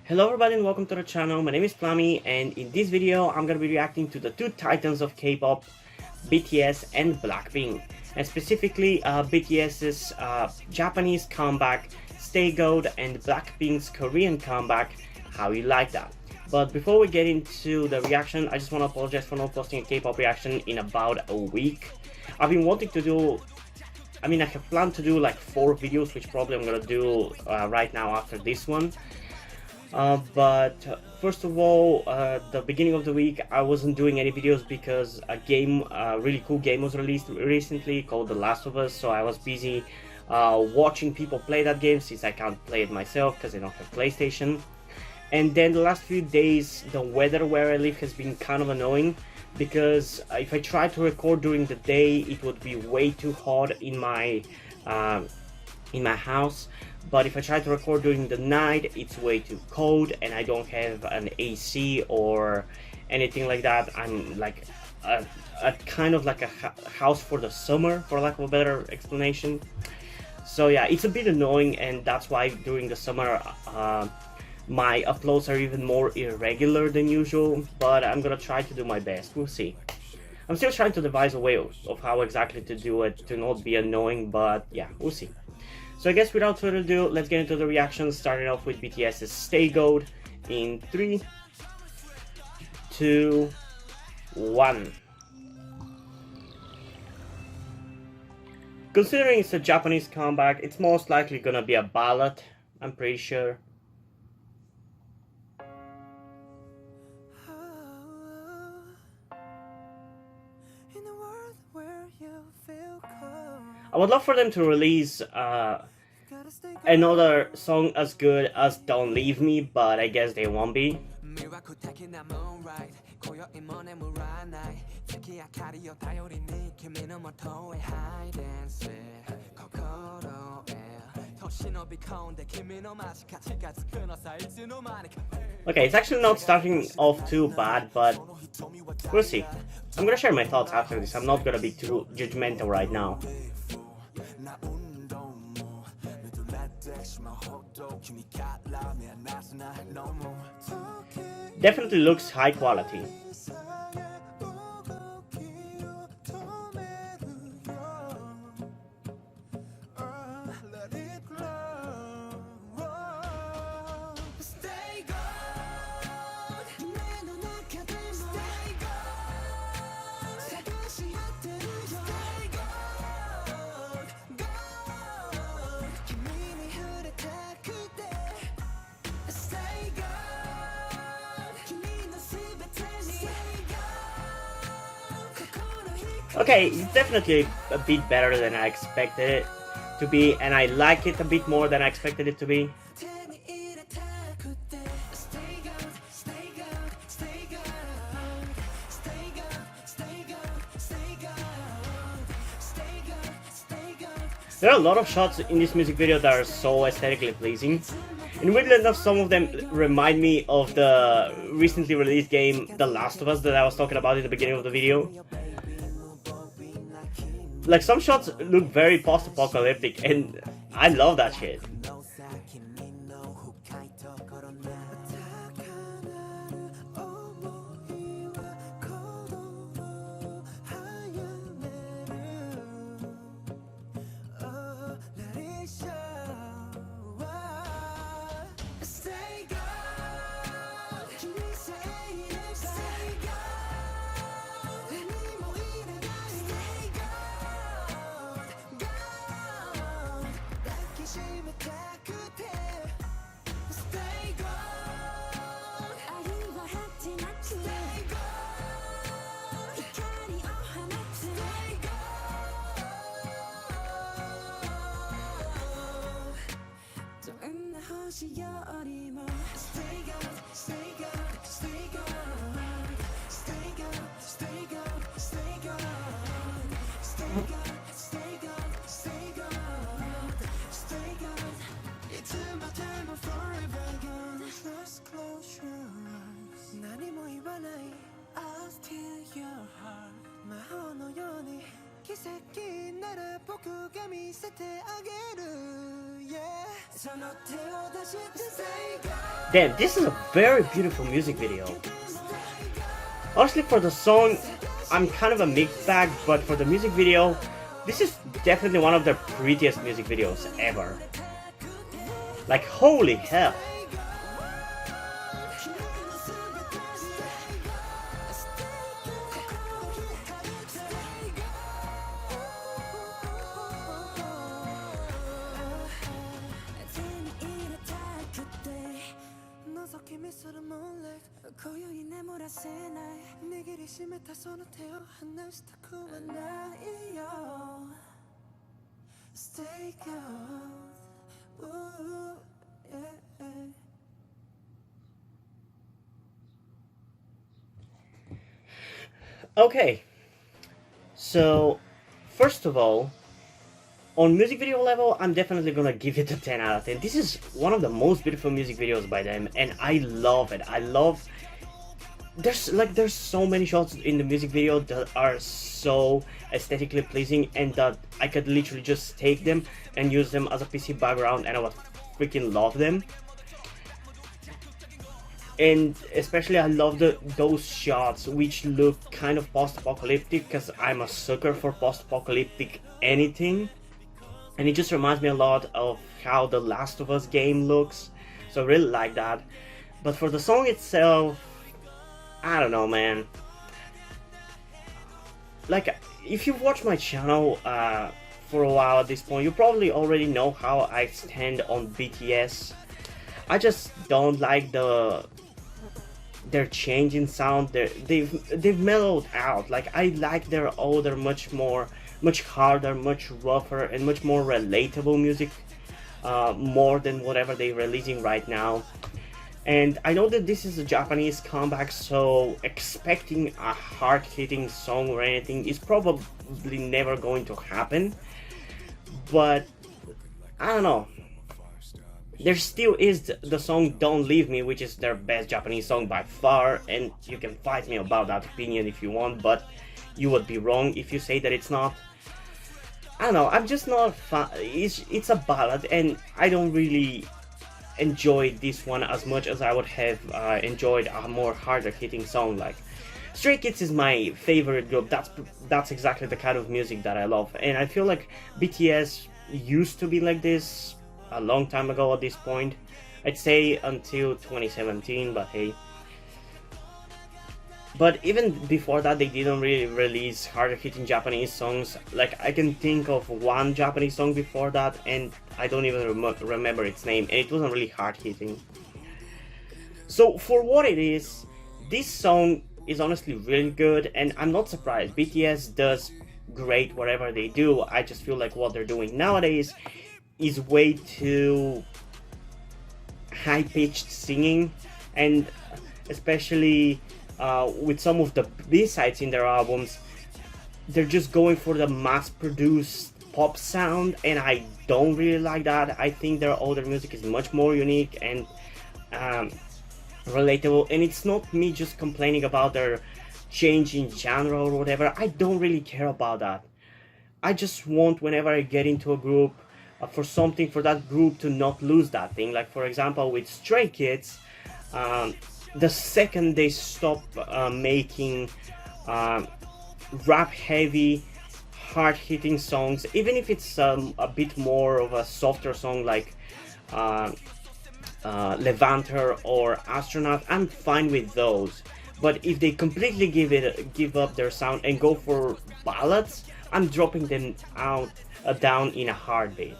Hello everybody and welcome to the channel. My name is Plami and in this video I'm gonna be reacting to the two titans of K-pop, BTS and Blackpink. And specifically BTS's Japanese comeback, Stay Gold, and Blackpink's Korean comeback, How You Like That. But before we get into the reaction, I just want to apologize for not posting a K-pop reaction in about a week. I've been wanting to do I have planned to do like 4 videos, which probably I'm gonna do right now after this one. But first of all, the beginning of the week I wasn't doing any videos because a really cool game was released recently called The Last of Us, so I was busy watching people play that game since I can't play it myself because I don't have PlayStation. And then the last few days the weather where I live has been kind of annoying because if I try to record during the day it would be way too hot in my house, but if I try to record during the night it's way too cold and I don't have an AC or anything like that. I'm like a kind of like a house for the summer, for lack of a better explanation. So yeah, it's a bit annoying, and that's why during the summer my uploads are even more irregular than usual, but I'm gonna try to do my best. We'll see. I'm still trying to devise a way of how exactly to do it to not be annoying, but yeah, we'll see. So I guess without further ado, let's get into the reactions, starting off with BTS's Stay Gold in 3, 2, 1. Considering it's a Japanese comeback, it's most likely gonna be a ballad, I'm pretty sure. I would love for them to release another song as good as Don't Leave Me, but I guess they won't be. Okay, it's actually not starting off too bad, but we'll see. I'm gonna share my thoughts after this. I'm not gonna be too judgmental right now. Definitely looks high quality. Okay, it's definitely a bit better than I expected it to be, and I like it a bit more than I expected it to be. There are a lot of shots in this music video that are so aesthetically pleasing. And weirdly enough, some of them remind me of the recently released game The Last of Us that I was talking about in the beginning of the video. Like, some shots look very post-apocalyptic, and I love that shit. Damn, this is a very beautiful music video. Honestly, for the song, I'm kind of a mixed bag, but for the music video, this is definitely one of their prettiest music videos ever. Like, holy hell. Okay, so first of all, on music video level, I'm definitely gonna give it a 10 out of 10. This is one of the most beautiful music videos by them, and I love it. I love... There's so many shots in the music video that are so aesthetically pleasing, and that I could literally just take them and use them as a PC background, and I would freaking love them. And especially I love those shots which look kind of post-apocalyptic, because I'm a sucker for post-apocalyptic anything, and it just reminds me a lot of how the Last of Us game looks, so I really like that. But for the song itself, I don't know, man. Like, if you've watched my channel for a while at this point, you probably already know how I stand on BTS. I just don't like their change in sound. They've mellowed out. Like, I like their older, much harder, much rougher, and much more relatable music, more than whatever they're releasing right now. And I know that this is a Japanese comeback, so expecting a hard-hitting song or anything is probably never going to happen. But I don't know. There still is the song Don't Leave Me, which is their best Japanese song by far, and you can fight me about that opinion if you want, but you would be wrong if you say that it's not. I don't know, I'm just not fan. It's a ballad, and I don't really enjoy this one as much as I would have enjoyed a more harder hitting song. Like, Stray Kids is my favorite group. That's exactly the kind of music that I love, and I feel like BTS used to be like this a long time ago at this point. I'd say until 2017, but hey. But even before that, they didn't really release harder hitting Japanese songs. Like, I can think of one Japanese song before that, and I don't even remember its name, and it wasn't really hard hitting. So for what it is, this song is honestly really good, and I'm not surprised. BTS does great whatever they do. I just feel like what they're doing nowadays is way too high-pitched singing, and especially with some of the B-sides in their albums, they're just going for the mass-produced pop sound, and I don't really like that. I think their older music is much more unique and relatable, and it's not me just complaining about their change in genre or whatever. I don't really care about that. I just want, whenever I get into a group, for that group to not lose that thing. Like, for example, with Stray Kids, the second they stop making rap heavy, hard hitting songs, even if it's a bit more of a softer song like Levanter or Astronaut, I'm fine with those. But if they completely give up their sound and go for ballads, I'm dropping them down in a heartbeat.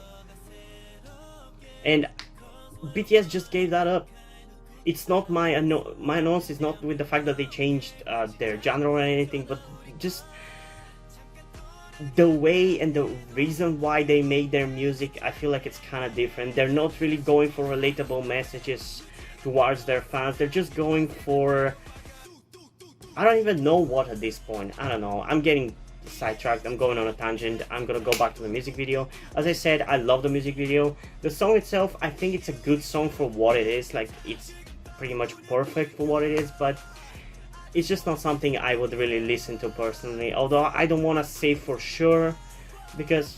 And BTS just gave that up. It's not my annoyance is not with the fact that they changed their genre or anything, but just the way and the reason why they made their music. I feel like it's kind of different. They're not really going for relatable messages towards their fans. They're just going for, I don't even know what at this point. I don't know. I'm getting sidetracked. I'm going on a tangent. I'm gonna go back to the music video. As I said, I love the music video. The song itself, I think it's a good song for what it is. Like, it's pretty much perfect for what it is, but it's just not something I would really listen to personally. Although I don't want to say for sure, because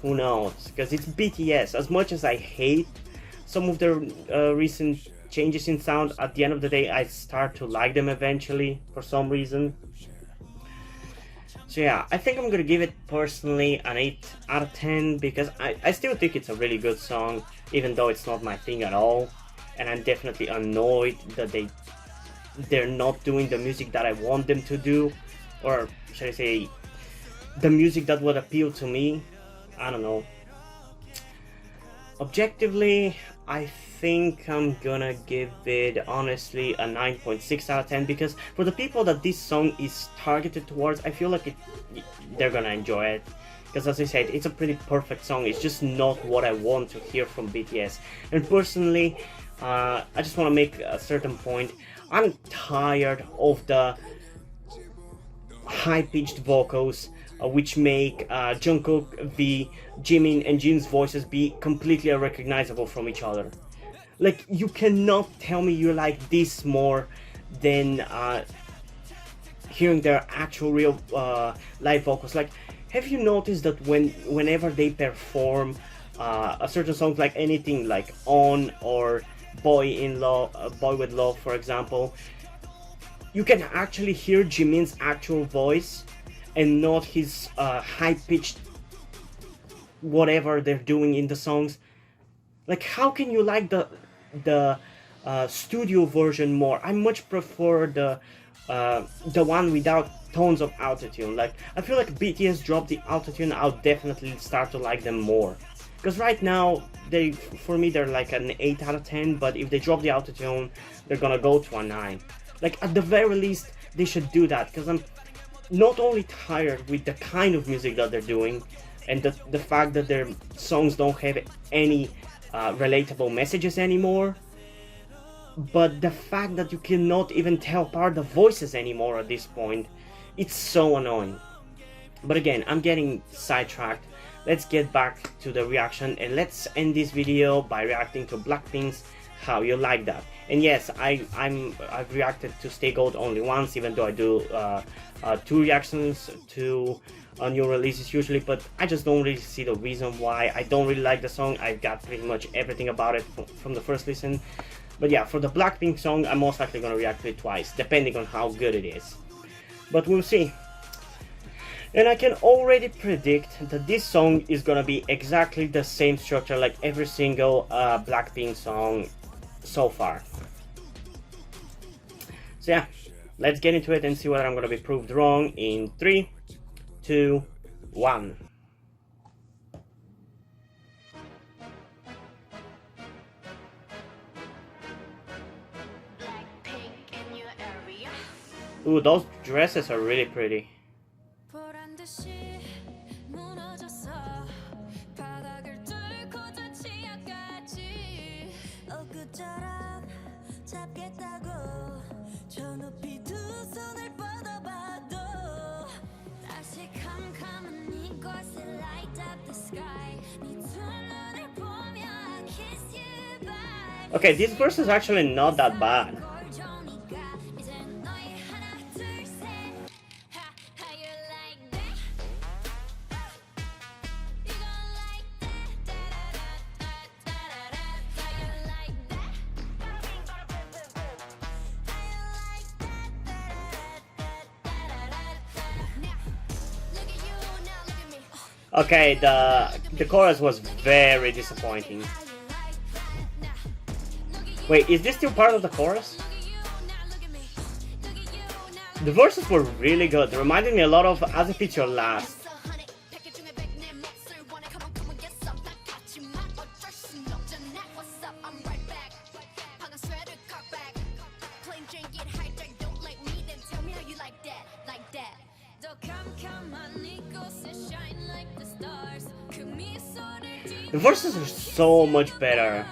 who knows? Because it's BTS. As much as I hate some of their recent changes in sound, at the end of the day I start to like them eventually for some reason. So yeah, I think I'm gonna give it personally an 8 out of 10 because I still think it's a really good song, even though it's not my thing at all. And I'm definitely annoyed that they're not doing the music that I want them to do, or should I say the music that would appeal to me. I don't know. Objectively, I think I'm gonna give it honestly a 9.6 out of 10 because for the people that this song is targeted towards, I feel like they're gonna enjoy it. Because as I said, it's a pretty perfect song. It's just not what I want to hear from BTS. And personally, I just want to make a certain point. I'm tired of the high-pitched vocals which make Jungkook, V, Jimin and Jin's voices be completely unrecognizable from each other. Like, you cannot tell me you like this more than hearing their actual real live vocals. Like, have you noticed that whenever they perform a certain song, like anything like On or Boy with Love, for example, you can actually hear Jimin's actual voice and not his high-pitched whatever they're doing in the songs. Like, how can you like the studio version more? I much prefer the one without tons of autotune. Like, I feel like BTS dropped the autotune, I'll definitely start to like them more. Because right now, for me they're like an 8 out of 10, but if they drop the autotune, they're gonna go to a 9. Like, at the very least, they should do that, because I'm not only tired with the kind of music that they're doing, and the fact that their songs don't have any relatable messages anymore, but the fact that you cannot even tell apart the voices anymore at this point. It's so annoying. But again, I'm getting sidetracked. Let's get back to the reaction, and let's end this video by reacting to Blackpink's How You Like That. And yes, I've reacted to Stay Gold only once, even though I do 2 reactions to new releases usually, but I just don't really see the reason why. I don't really like the song. I got pretty much everything about it from the first listen. But yeah, for the Blackpink song, I'm most likely gonna react to it twice, depending on how good it is. But we'll see. And I can already predict that this song is gonna be exactly the same structure like every single Blackpink song so far. So yeah, let's get into it and see whether I'm gonna be proved wrong in 3, 2, 1. Ooh, those dresses are really pretty. Okay, this verse is actually not that bad. Okay, the chorus was very disappointing. Wait, is this still part of the chorus? The verses were really good. They reminded me a lot of As If It's Your Last. The verses are so much better.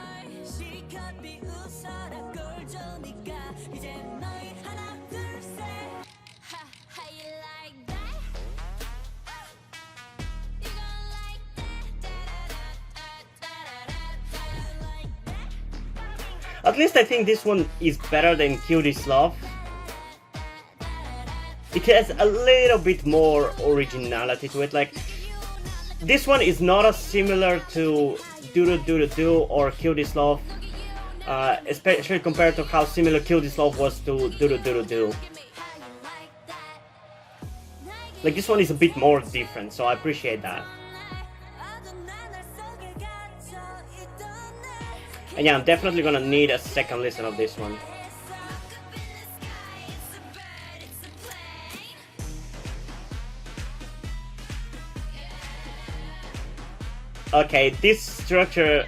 At least I think this one is better than Cutie's Love. It has a little bit more originality to it. Like, This one is not as similar to Do Do Do Do Do or Kill This Love, especially compared to how similar Kill This Love was to Do Do Do Do Do. Like, this one is a bit more different, so I appreciate that. And yeah, I'm definitely gonna need a second listen of this one. Okay, this structure,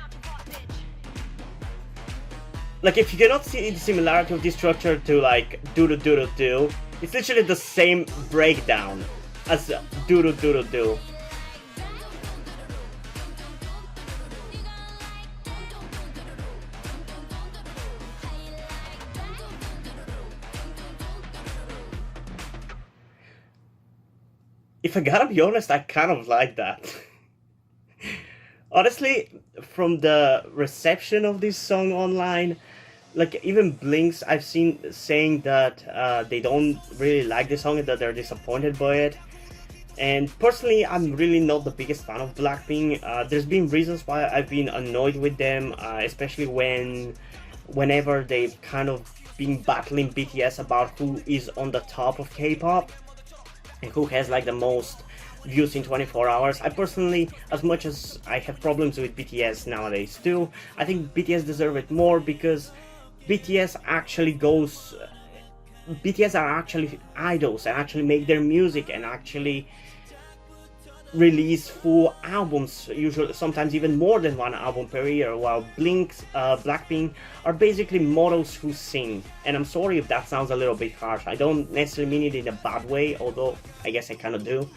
like, if you cannot see the similarity of this structure to like Do Do Do Do Do, it's literally the same breakdown as Do Do Do Do Do. If I gotta be honest, I kind of like that. Honestly, from the reception of this song online, like even Blinks, I've seen saying that they don't really like the song and that they're disappointed by it. And personally, I'm really not the biggest fan of Blackpink. There's been reasons why I've been annoyed with them, especially whenever they've kind of been battling BTS about who is on the top of K-pop and who has like the most views in 24 hours. I personally, as much as I have problems with BTS nowadays too, I think BTS deserve it more because BTS are actually idols and actually make their music and actually release full albums, usually sometimes even more than one album per year, while Blackpink are basically models who sing. And I'm sorry if that sounds a little bit harsh. I don't necessarily mean it in a bad way, although I guess I kind of do.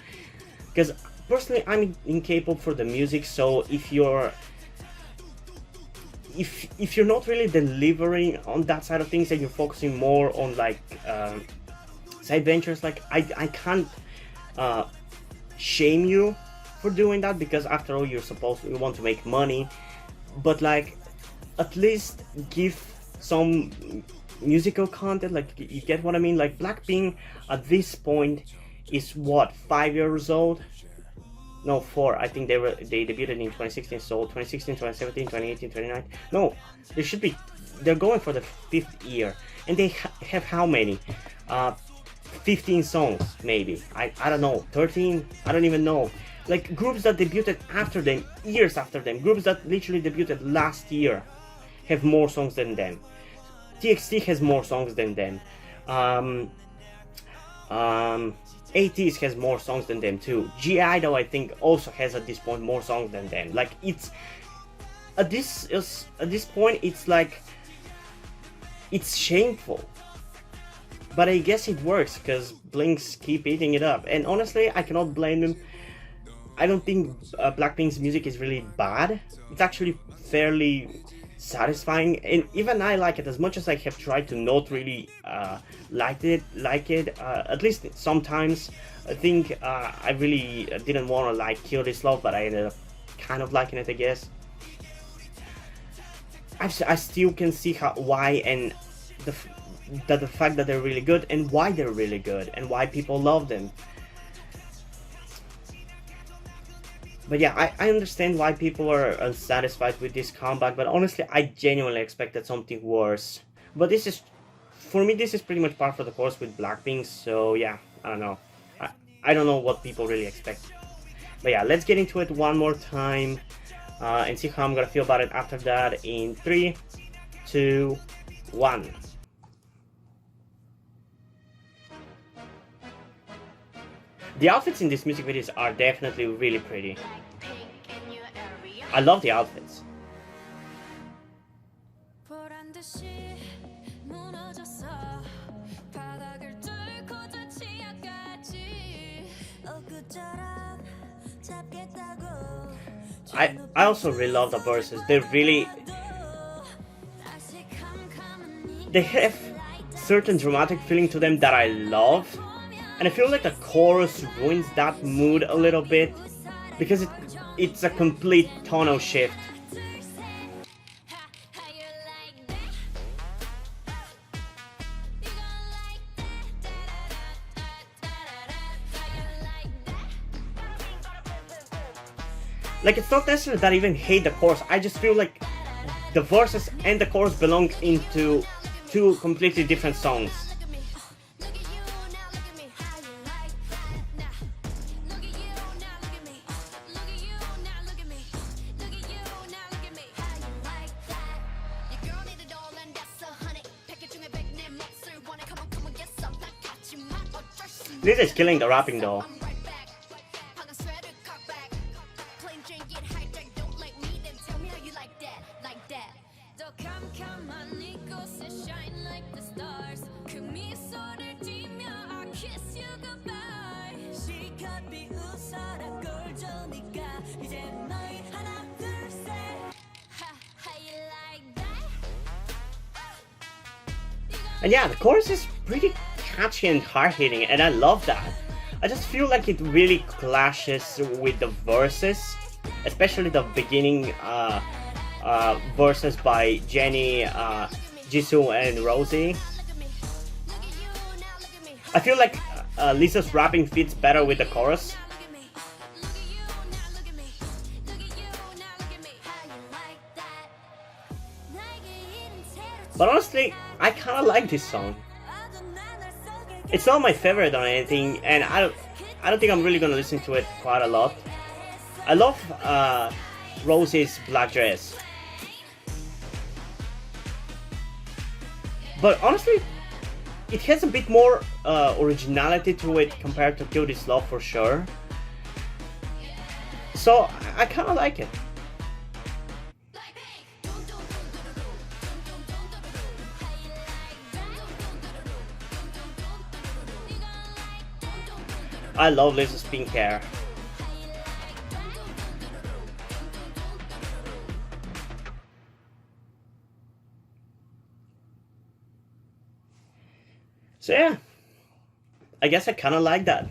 Because personally, I'm in K-pop for the music, so if you're not really delivering on that side of things and you're focusing more on like side ventures, like I can't shame you for doing that, because after all you want to make money, but like at least give some musical content. Like, you get what I mean? Like, Blackpink at this point is what, 5 years old? No, 4. I think they debuted in 2016, so 2016, 2017, 2018, 2019. No, they're going for the 5th year, and they have how many? 15 songs, maybe. I don't know, 13? I don't even know. Like, groups that debuted after them, years after them, groups that literally debuted last year, have more songs than them. TXT has more songs than them. ATEEZ has more songs than them too. G-Idol, I think, also has at this point more songs than them. Like, it's at this point, it's like, it's shameful. But I guess it works because Blinks keep eating it up, and honestly, I cannot blame them. I don't think Blackpink's music is really bad. It's actually fairly satisfying, and even I like it. As much as I have tried to not really like it, at least sometimes. I think I really didn't want to like Kill This Love, but I ended up kind of liking it, I guess. I still can see why, and the fact that they're really good, and why they're really good, and why people love them. But yeah, I understand why people are unsatisfied with this comeback, but honestly, I genuinely expected something worse. But this is, for me, this is pretty much par for the course with Blackpink, so yeah, I don't know. I don't know what people really expect. But yeah, let's get into it one more time and see how I'm gonna feel about it after that in 3, 2, 1. The outfits in these music videos are definitely really pretty. I love the outfits. I also really love the verses. They have certain dramatic feeling to them that I love. And I feel like the chorus ruins that mood a little bit, because it's a complete tonal shift. Like, it's not necessarily that I even hate the chorus, I just feel like the verses and the chorus belong into two completely different songs. This is killing the rapping though. And yeah, the chorus is pretty catchy and hard-hitting, and I love that. I just feel like it really clashes with the verses, especially the beginning verses by Jennie, Jisoo, and Rosie. I feel like Lisa's rapping fits better with the chorus. But honestly, I kind of like this song. It's not my favorite or anything, and I don't think I'm really gonna listen to it quite a lot. I love Rosie's black dress, but honestly, it has a bit more originality to it compared to Kill This Love for sure. So I kind of like it. I love Lisa's pink hair. So yeah, I guess I kind of like that.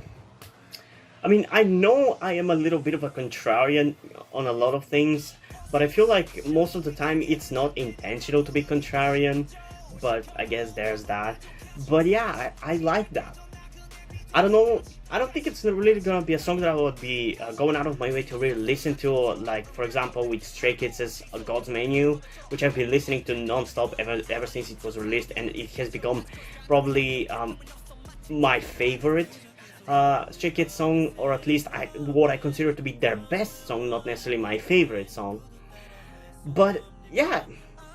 I mean, I know I am a little bit of a contrarian on a lot of things, but I feel like most of the time it's not intentional to be contrarian, but I guess there's that. But yeah, I like that. I don't know, I don't think it's really gonna be a song that I would be going out of my way to really listen to, like for example with Stray Kids' God's Menu, which I've been listening to non-stop ever since it was released, and it has become probably my favorite Stray Kids song, or at least what I consider to be their best song, not necessarily my favorite song. But yeah,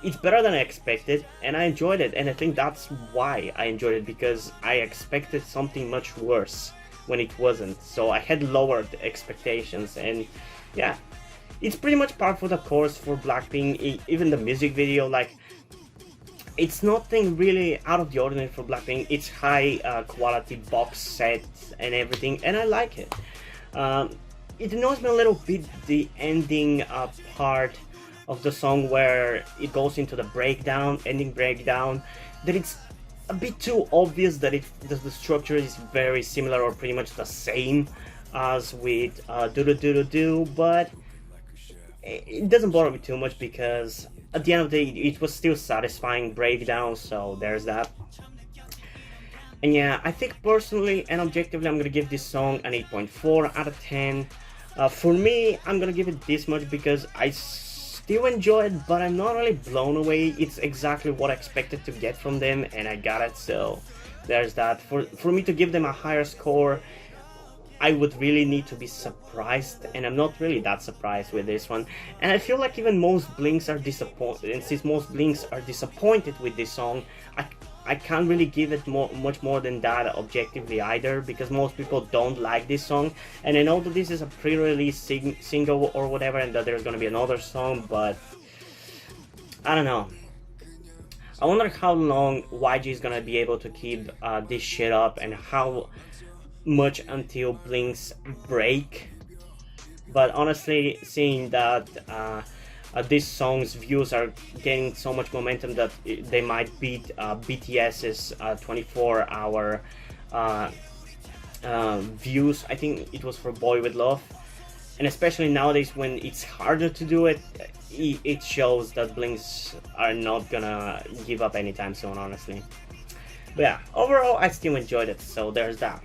it's better than I expected, and I enjoyed it, and I think that's why I enjoyed it, because I expected something much worse when it wasn't, so I had lowered expectations. And yeah, it's pretty much par for the course for Blackpink. Even the music video, like, it's nothing really out of the ordinary for Blackpink. It's high quality box sets and everything, and I like it. It annoys me a little bit, the ending part of the song where it goes into the ending breakdown, that it's a bit too obvious that the structure is very similar or pretty much the same as with Do Do Do Do Do, but it doesn't bother me too much, because at the end of the day it was still satisfying breakdown, so there's that. And yeah, I think personally and objectively I'm gonna give this song an 8.4 out of 10. For me, I'm gonna give it this much because I still enjoy it, but I'm not really blown away. It's exactly what I expected to get from them, and I got it, so there's that. For me to give them a higher score, I would really need to be surprised, and I'm not really that surprised with this one. And I feel like even most Blinks are disappointed, and since most Blinks are disappointed with this song, I can't really give it much more than that objectively either, because most people don't like this song. And I know that this is a pre-release single or whatever, and that there's gonna be another song, but I don't know. I wonder how long YG is gonna be able to keep this shit up, and how much until Blinks break. But honestly, seeing that this song's views are gaining so much momentum that they might beat BTS's 24-hour views. I think it was for Boy With Love, and especially nowadays when it's harder to do it, it shows that Blinks are not gonna give up anytime soon, honestly. But yeah, overall I still enjoyed it, so there's that.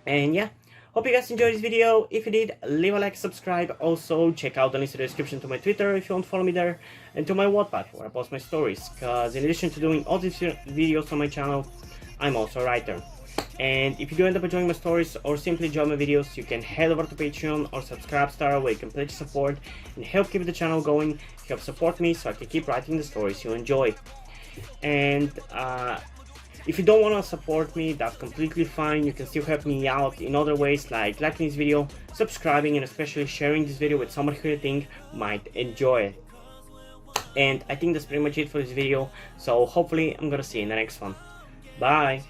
And yeah, Hope you guys enjoyed this video. If you did, leave a like, subscribe. Also, check out the links in the description to my Twitter if you want to follow me there, and to my Wattpad where I post my stories. Because in addition to doing all these videos on my channel, I'm also a writer. And if you do end up enjoying my stories or simply enjoy my videos, you can head over to Patreon or Subscribestar where you can pledge support and help keep the channel going, help support me so I can keep writing the stories you enjoy. And if you don't want to support me, that's completely fine. You can still help me out in other ways, like liking this video, subscribing, and especially sharing this video with somebody who you think might enjoy it. And I think that's pretty much it for this video, so hopefully I'm gonna see you in the next one. Bye!